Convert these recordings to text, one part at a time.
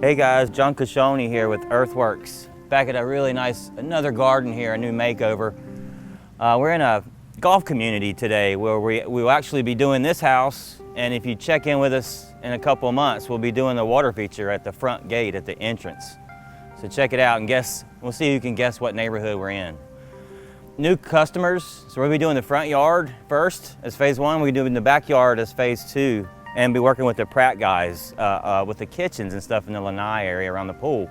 Hey guys, John Cacchione here with Earthworks. Back at a really nice, another garden here, a new makeover. We're in a golf community today where we will actually be doing this house, and if you check in with us in a couple of months, we'll be doing the water feature at the front gate at the entrance. So check it out and guess, we'll see who can guess what neighborhood we're in. New customers, so we'll be doing the front yard first as phase one, we'll be doing the backyard as phase two, and be working with the Pratt guys with the kitchens and stuff in the lanai area around the pool.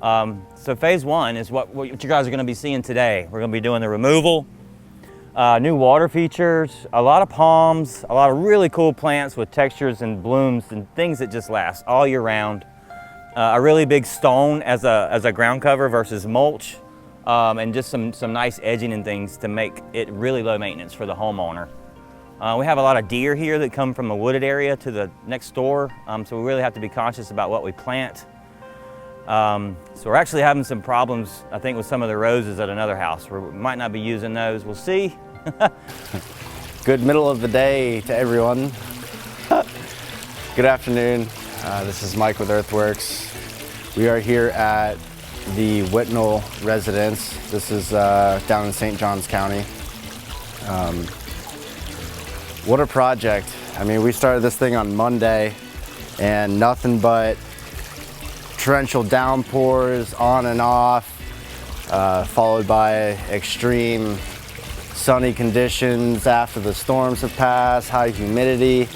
So phase one is what you guys are gonna be seeing today. We're gonna be doing the removal, new water features, a lot of palms, a lot of really cool plants with textures and blooms and things that just last all year round. A really big stone as a ground cover versus mulch, and just some nice edging and things to make it really low maintenance for the homeowner. We have a lot of deer here that come from a wooded area to the next door, so we really have to be conscious about what we plant. So we're actually having some problems, I think, with some of the roses at another house. We might not be using those, we'll see. Good middle of the day to everyone. Good afternoon, this is Mike with Earthworks. We are here at the Whitnall residence. This is down in St. Johns County. What a project. I mean, we started this thing on Monday and nothing but torrential downpours on and off, followed by extreme sunny conditions after the storms have passed, high humidity.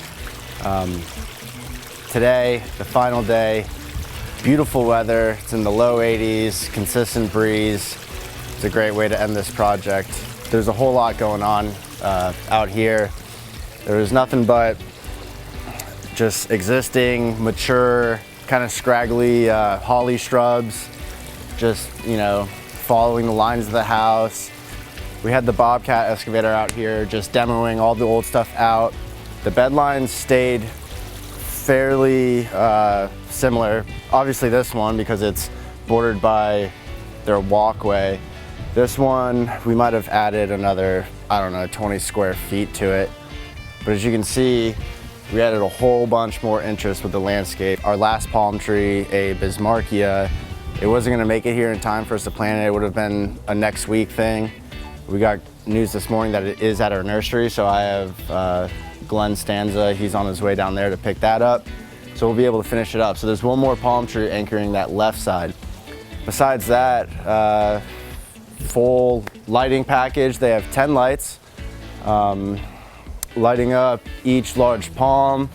Today, the final day, beautiful weather. It's in the low 80s, consistent breeze. It's a great way to end this project. There's a whole lot going on out here. There was nothing but just existing, mature, kind of scraggly holly shrubs, just, you know, following the lines of the house. We had the Bobcat excavator out here just demoing all the old stuff out. The bed lines stayed fairly similar. Obviously this one, because it's bordered by their walkway. This one, we might have added another, I don't know, 20 square feet to it. But as you can see, we added a whole bunch more interest with the landscape. Our last palm tree, a Bismarckia, it wasn't gonna make it here in time for us to plant it. It would have been a next week thing. We got news this morning that it is at our nursery, so I have Glenn Stanza, he's on his way down there to pick that up. So we'll be able to finish it up. So there's one more palm tree anchoring that left side. Besides that, full lighting package. They have 10 lights. Lighting up each large palm.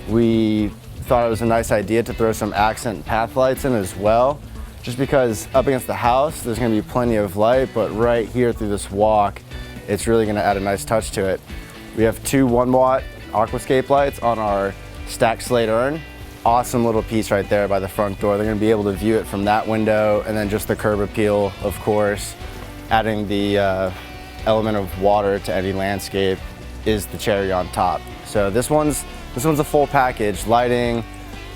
We thought it was a nice idea to throw some accent path lights in as well, just because up against the house, there's gonna be plenty of light, but right here through this walk, it's really gonna add a nice touch to it. We have two 1-watt Aquascape lights on our stacked slate urn. Awesome little piece right there by the front door. They're gonna be able to view it from that window, and then just the curb appeal, of course, adding the element of water to any landscape is the cherry on top. So this one's a full package: lighting,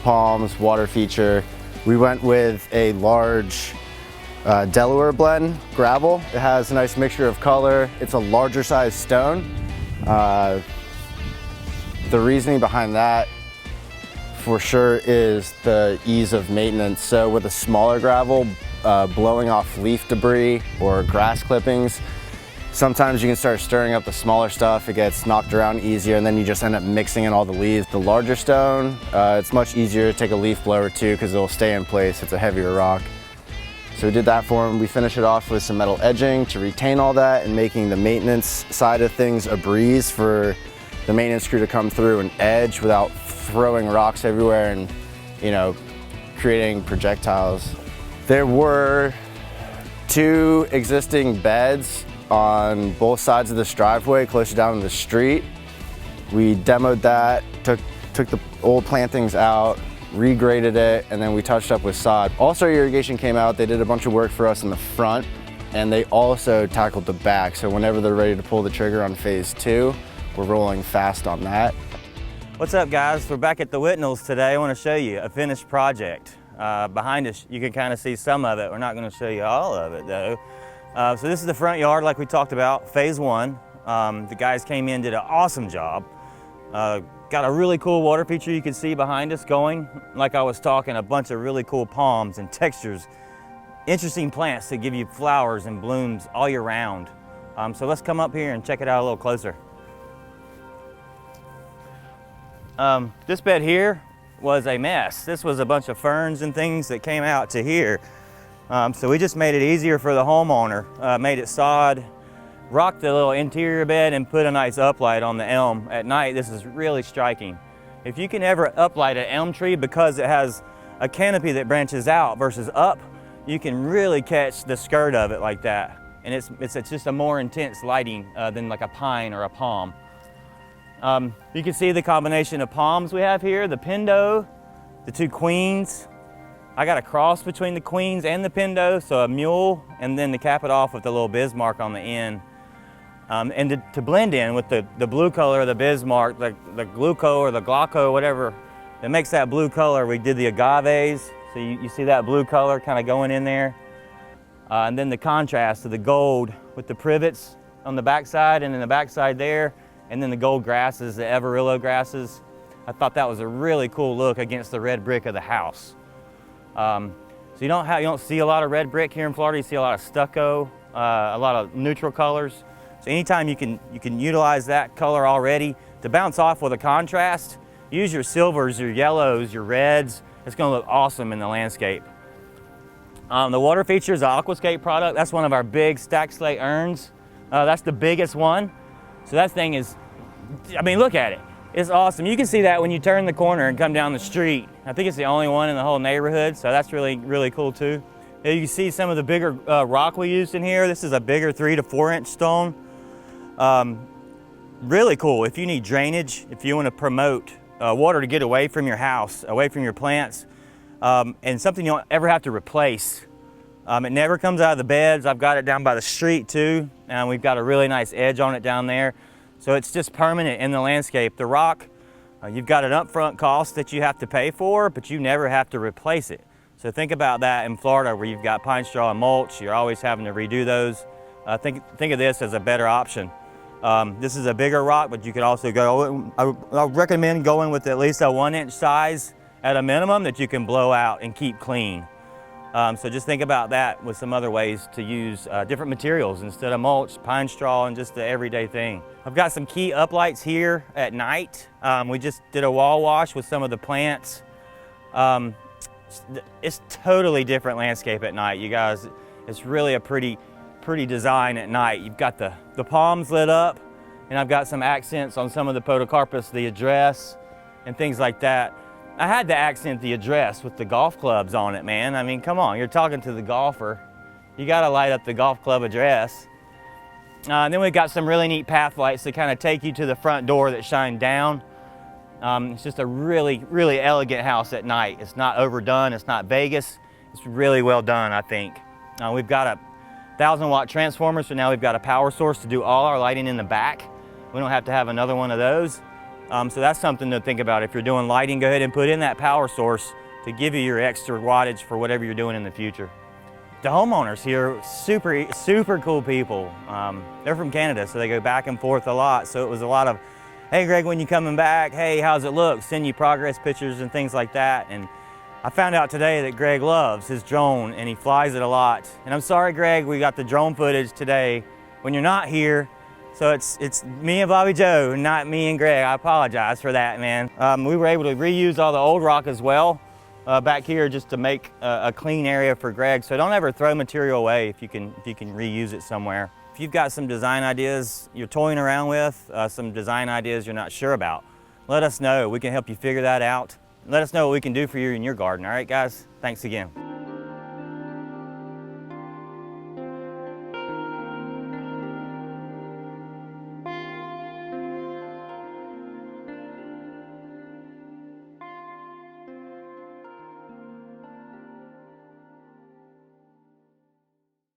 palms, water feature. We went with a large Delaware blend gravel. It has a nice mixture of color. It's a larger size stone. The reasoning behind that for sure is the ease of maintenance. So with a smaller gravel, blowing off leaf debris or grass clippings, sometimes you can start stirring up the smaller stuff. It gets knocked around easier, and then you just end up mixing in all the leaves. The larger stone, it's much easier to take a leaf blower too, because it'll stay in place. It's a heavier rock. So we did that for them. We finished it off with some metal edging to retain all that and making the maintenance side of things a breeze for the maintenance crew to come through and edge without throwing rocks everywhere and, you know, creating projectiles. There were 2 existing beds on both sides of this driveway closer down the street. We demoed that, took the old plantings out, regraded it, and then we touched up with sod. Also, irrigation came out. They did a bunch of work for us in the front, and they also tackled the back. So whenever they're ready to pull the trigger on phase 2, we're rolling fast on that. What's up guys? We're back at the Whitnalls today. I want to show you a finished project. Behind us, you can kind of see some of it. We're not going to show you all of it though. So this is the front yard like we talked about, phase 1. The guys came in, did an awesome job. Got a really cool water feature you can see behind us going. Like I was talking, a bunch of really cool palms and textures. Interesting plants that give you flowers and blooms all year round. So let's come up here and check it out a little closer. This bed here was a mess. This was a bunch of ferns and things that came out to here. So we just made it easier for the homeowner. Made it sod, rocked the little interior bed, and put a nice uplight on the elm. At night, this is really striking. If you can ever uplight an elm tree because it has a canopy that branches out versus up, you can really catch the skirt of it like that. And it's just a more intense lighting than like a pine or a palm. You can see the combination of palms we have here, the pindo, the two queens. I got a cross between the queens and the pindo, so a mule, and then to cap it off with the little Bismarck on the end. And to blend in with the blue color of the Bismarck, the Gluco or the Glauco, whatever that makes that blue color, we did the agaves. So you see that blue color kind of going in there. And then the contrast of the gold with the privets on the backside and in the backside there, and then the gold grasses, the Everillo grasses. I thought that was a really cool look against the red brick of the house. So you don't see a lot of red brick here in Florida. You see a lot of stucco, a lot of neutral colors. So anytime you can utilize that color already to bounce off with a contrast, use your silvers, your yellows, your reds. It's going to look awesome in the landscape. The water feature is an Aquascape product. That's one of our big stacked slate urns. That's the biggest one. So that thing is, I mean, look at it. It's awesome. You can see that when you turn the corner and come down the street. I think it's the only one in the whole neighborhood, so that's really, really cool too. You can see some of the bigger rock we used in here. This is a bigger 3 to 4 inch stone. Really cool if you need drainage, if you want to promote water to get away from your house, away from your plants, and something you don't ever have to replace. It never comes out of the beds. I've got it down by the street too, and we've got a really nice edge on it down there. So it's just permanent in the landscape. The rock, you've got an upfront cost that you have to pay for, but you never have to replace it. So think about that in Florida where you've got pine straw and mulch. You're always having to redo those. Think of this as a better option. This is a bigger rock, but you could also go, I recommend going with at least a 1 inch size at a minimum that you can blow out and keep clean. So just think about that with some other ways to use different materials instead of mulch, pine straw, and just the everyday thing. I've got some key uplights here at night. We just did a wall wash with some of the plants. It's totally different landscape at night, you guys. It's really a pretty design at night. You've got the palms lit up, and I've got some accents on some of the podocarpus, the address, and things like that. I had to accent the address with the golf clubs on it, man. I mean, come on, you're talking to the golfer. You gotta light up the golf club address. And then we've got some really neat path lights that kind of take you to the front door that shine down. It's just a really, really elegant house at night. It's not overdone, it's not Vegas. It's really well done, I think. We've got a 1,000-watt transformer, so now we've got a power source to do all our lighting in the back. We don't have to have another one of those. So that's something to think about. If you're doing lighting, go ahead and put in that power source to give you your extra wattage for whatever you're doing in the future. The homeowners here, super cool people. They're from Canada, so they go back and forth a lot. So it was a lot of, hey Greg, when you coming back? Hey, how's it look? Send you progress pictures and things like that. And I found out today that Greg loves his drone and he flies it a lot. And I'm sorry, Greg, we got the drone footage today when you're not here. So it's me and Bobby Joe, not me and Greg. I apologize for that, man. We were able to reuse all the old rock as well back here just to make a clean area for Greg. So don't ever throw material away if you can reuse it somewhere. If you've got some design ideas you're toying around with, some design ideas you're not sure about, let us know. We can help you figure that out. Let us know what we can do for you in your garden. All right, guys? Thanks again.